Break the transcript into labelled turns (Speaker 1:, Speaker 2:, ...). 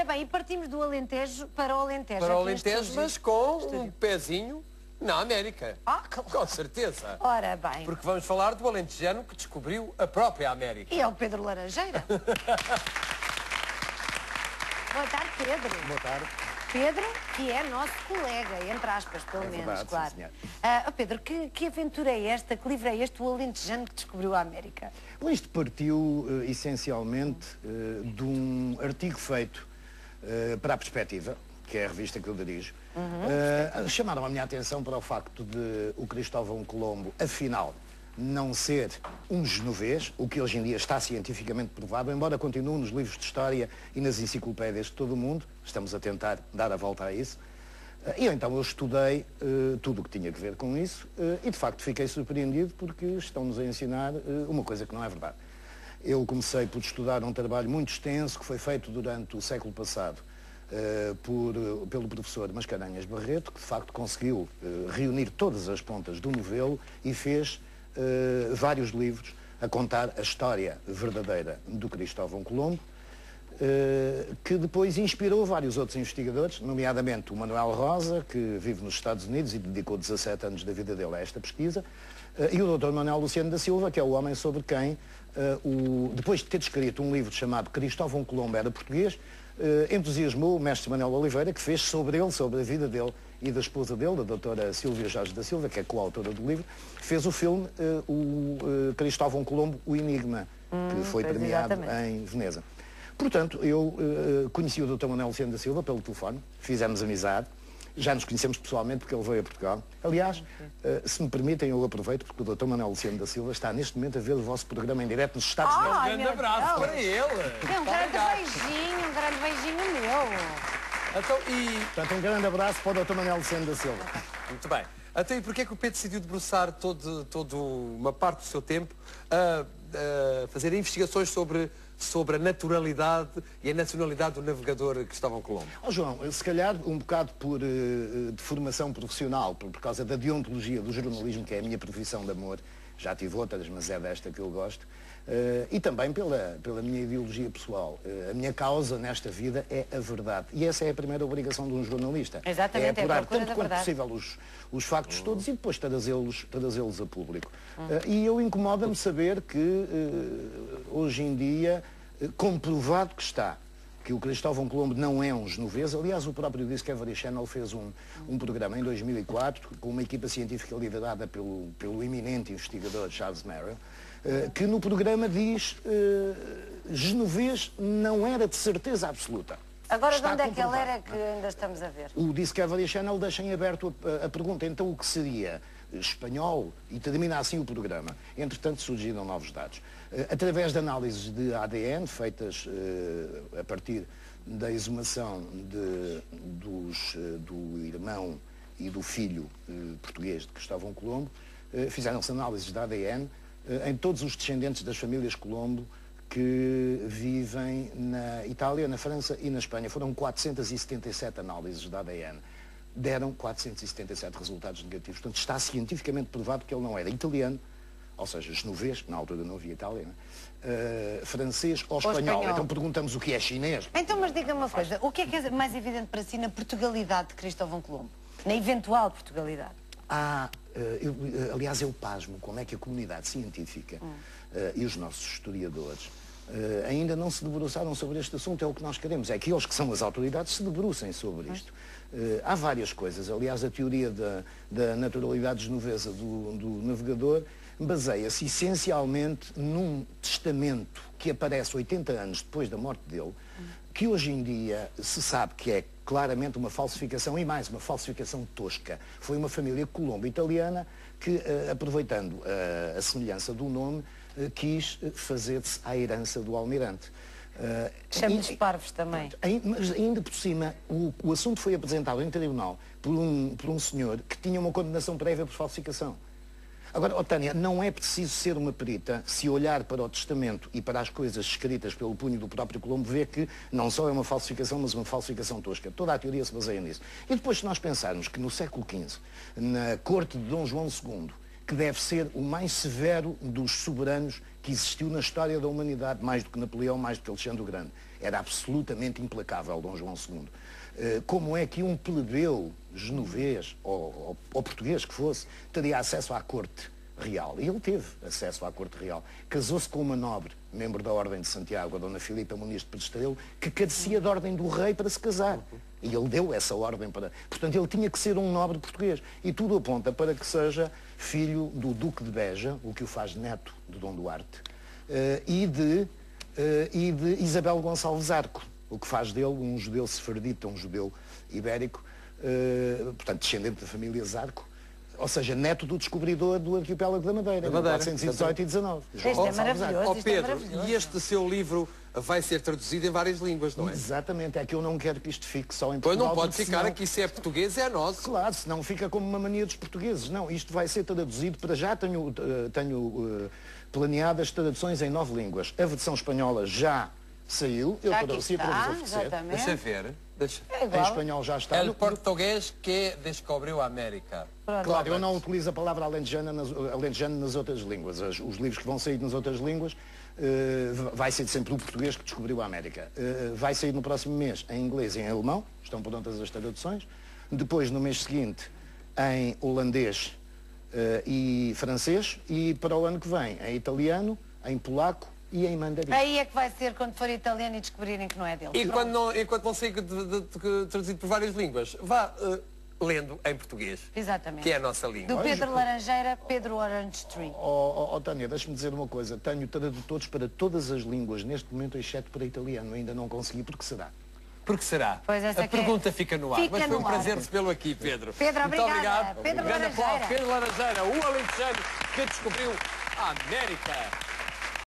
Speaker 1: Ora bem, e partimos do Alentejo para o Alentejo.
Speaker 2: Para o Alentejo, mas com um pezinho na América.
Speaker 1: Claro.
Speaker 2: Com certeza.
Speaker 1: Ora bem.
Speaker 2: Porque vamos falar do alentejano que descobriu a própria América.
Speaker 1: E é o Pedro Laranjeira. Boa tarde, Pedro.
Speaker 3: Boa tarde.
Speaker 1: Pedro, que é nosso colega, entre aspas, pelo menos,
Speaker 3: verdade,
Speaker 1: claro.
Speaker 3: sim, senhor.
Speaker 1: Pedro, que aventura é esta, que livro é este, o alentejano que descobriu a América?
Speaker 3: Bom, isto partiu, essencialmente, de um artigo feito para a Perspectiva, que é a revista que eu dirijo. Chamaram a minha atenção para o facto de o Cristóvão Colombo, afinal, não ser um genovês, o que hoje em dia está cientificamente provado, embora continue nos livros de história e nas enciclopédias de todo o mundo. Estamos a tentar dar a volta a isso. E então eu estudei tudo o que tinha a ver com isso e de facto fiquei surpreendido porque estão-nos a ensinar uma coisa que não é verdade. Eu comecei por estudar um trabalho muito extenso que foi feito durante o século passado pelo professor Mascarenhas Barreto, que de facto conseguiu reunir todas as pontas do novelo e fez vários livros a contar a história verdadeira do Cristóvão Colombo, que depois inspirou vários outros investigadores, nomeadamente o Manuel Rosa, que vive nos Estados Unidos e dedicou 17 anos da vida dele a esta pesquisa, e o Dr. Manuel Luciano da Silva, que é o homem sobre quem, depois de ter escrito um livro chamado Cristóvão Colombo era português, entusiasmou o mestre Manuel Oliveira, que fez sobre ele, sobre a vida dele e da esposa dele, da doutora Silvia Jorge da Silva, que é coautora do livro, fez o filme Cristóvão Colombo, o Enigma, que foi premiado em Veneza. Portanto, eu conheci o Dr. Manuel Luciano da Silva pelo telefone, fizemos amizade, já nos conhecemos pessoalmente porque ele veio a Portugal. Aliás, se me permitem, eu aproveito porque o Dr. Manuel Luciano da Silva está neste momento a ver o vosso programa em direto nos Estados Unidos.
Speaker 2: Um grande abraço para ele.
Speaker 1: É um grande beijinho meu.
Speaker 2: Então,
Speaker 3: Portanto, um grande abraço para o Dr. Manuel Luciano da Silva.
Speaker 2: Muito bem. Então, e porquê é que o Pedro decidiu debruçar toda uma parte do seu tempo a fazer investigações sobre a naturalidade e a nacionalidade do navegador Cristóvão Colombo?
Speaker 3: João, se calhar um bocado de formação profissional, por causa da deontologia do jornalismo, que é a minha profissão de amor, já tive outras, mas é desta que eu gosto, e também pela minha ideologia pessoal. A minha causa nesta vida é a verdade. E essa é a primeira obrigação de um jornalista.
Speaker 1: Exatamente,
Speaker 3: é apurar
Speaker 1: tanto
Speaker 3: quanto possível os factos todos e depois trazê-los a público. E eu incomoda-me saber que hoje em dia, comprovado que está, que o Cristóvão Colombo não é um genovês. Aliás, o próprio Discovery Channel fez um programa em 2004 com uma equipa científica liderada pelo eminente investigador Charles Merrill, que no programa diz genovês não era de certeza absoluta.
Speaker 1: Agora, de onde é que ele era que ainda estamos a ver?
Speaker 3: O Discovery Channel deixa em aberto a pergunta, então o que seria espanhol? E termina assim o programa. Entretanto, surgiram novos dados. Através de análises de ADN feitas a partir da exumação do irmão e do filho português de Cristóvão Colombo, fizeram-se análises de ADN em todos os descendentes das famílias Colombo que vivem na Itália, na França e na Espanha. Foram 477 análises de ADN. Deram 477 resultados negativos. Portanto, está cientificamente provado que ele não era italiano, ou seja, genovês, na altura não havia Itália, francês ou espanhol. Então perguntamos o que é chinês.
Speaker 1: Então, mas diga-me uma coisa, o que é mais evidente para si na Portugalidade de Cristóvão Colombo? Na eventual Portugalidade?
Speaker 3: Aliás, eu pasmo como é que a comunidade científica e os nossos historiadores ainda não se debruçaram sobre este assunto. É o que nós queremos, é que eles que são as autoridades se debrucem sobre isto. Há várias coisas. Aliás, a teoria da naturalidade genovesa do navegador baseia-se essencialmente num testamento que aparece 80 anos depois da morte dele, que hoje em dia se sabe que é claramente uma falsificação, e mais, uma falsificação tosca. Foi uma família Colombo italiana que, aproveitando a semelhança do nome, quis fazer-se à herança do almirante.
Speaker 1: Chama-lhes parvos também.
Speaker 3: Mas ainda por cima, o assunto foi apresentado em tribunal por um senhor que tinha uma condenação prévia por falsificação. Agora, Tânia, não é preciso ser uma perita se olhar para o testamento e para as coisas escritas pelo punho do próprio Colombo, ver que não só é uma falsificação, mas uma falsificação tosca. Toda a teoria se baseia nisso. E depois, se nós pensarmos que no século XV, na corte de Dom João II, que deve ser o mais severo dos soberanos que existiu na história da humanidade, mais do que Napoleão, mais do que Alexandre o Grande, Era absolutamente implacável Dom João II. Como é que um plebeu genovês, ou português que fosse, teria acesso à corte real? E ele teve acesso à corte real. Casou-se com uma nobre, membro da Ordem de Santiago, a Dona Filipa Muniz de Perestrelo, que carecia da ordem do rei para se casar. E ele deu essa ordem para... Portanto, ele tinha que ser um nobre português. E tudo aponta para que seja filho do Duque de Beja, o que o faz neto de Dom Duarte, e de Isabel Gonçalves Arco, o que faz dele um judeu sefardita, um judeu ibérico, portanto, descendente da família Zarco, ou seja, neto do descobridor do arquipélago da Madeira, em 1418 e 19.
Speaker 1: Isto é maravilhoso, isto é
Speaker 2: Pedro,
Speaker 1: maravilhoso.
Speaker 2: e este seu livro vai ser traduzido em várias línguas, não é?
Speaker 3: Exatamente, é que eu não quero que isto fique só em
Speaker 2: Pois
Speaker 3: Portugal.
Speaker 2: não pode
Speaker 3: porque
Speaker 2: ficar
Speaker 3: senão...
Speaker 2: aqui, se é português é nosso.
Speaker 3: Claro, senão fica como uma mania dos portugueses. Não, isto vai ser traduzido, para já tenho planeadas traduções em 9 línguas. A versão espanhola já saiu, eu trouxe para vos oferecer.
Speaker 1: Exatamente.
Speaker 2: Deixa ver. Deixa.
Speaker 1: É
Speaker 3: Em
Speaker 1: igual.
Speaker 3: espanhol já está.
Speaker 2: El português que descobriu a América.
Speaker 3: Claro, eu não utilizo a palavra alentejana nas outras línguas. Os livros que vão sair nas outras línguas vai ser sempre o português que descobriu a América. Vai sair no próximo mês em inglês e em alemão, estão prontas as traduções. Depois, no mês seguinte, em holandês e francês. E para o ano que vem, em italiano, em polaco e em mandarim.
Speaker 1: Aí é que vai ser quando for italiano e descobrirem que não é dele.
Speaker 2: E enquanto não sei traduzido por várias línguas, vá lendo em português.
Speaker 1: Exatamente.
Speaker 2: Que é a nossa língua.
Speaker 1: Do Pedro Laranjeira, Pedro Orange Tree.
Speaker 3: Tânia, deixa-me dizer uma coisa. Tenho tradutores para todas as línguas neste momento, exceto para italiano. Ainda não consegui, porque será?
Speaker 2: Porque será?
Speaker 1: Pois essa
Speaker 2: a pergunta fica no ar.
Speaker 1: Fica
Speaker 2: Mas foi um
Speaker 1: no ar.
Speaker 2: prazer recebê-lo aqui, Pedro.
Speaker 1: Pedro,
Speaker 2: muito
Speaker 1: obrigada.
Speaker 2: obrigado.
Speaker 1: Pedro
Speaker 2: Grande aplauso.
Speaker 1: Laranjeira.
Speaker 2: Pedro Laranjeira, o alentejano que descobriu a América.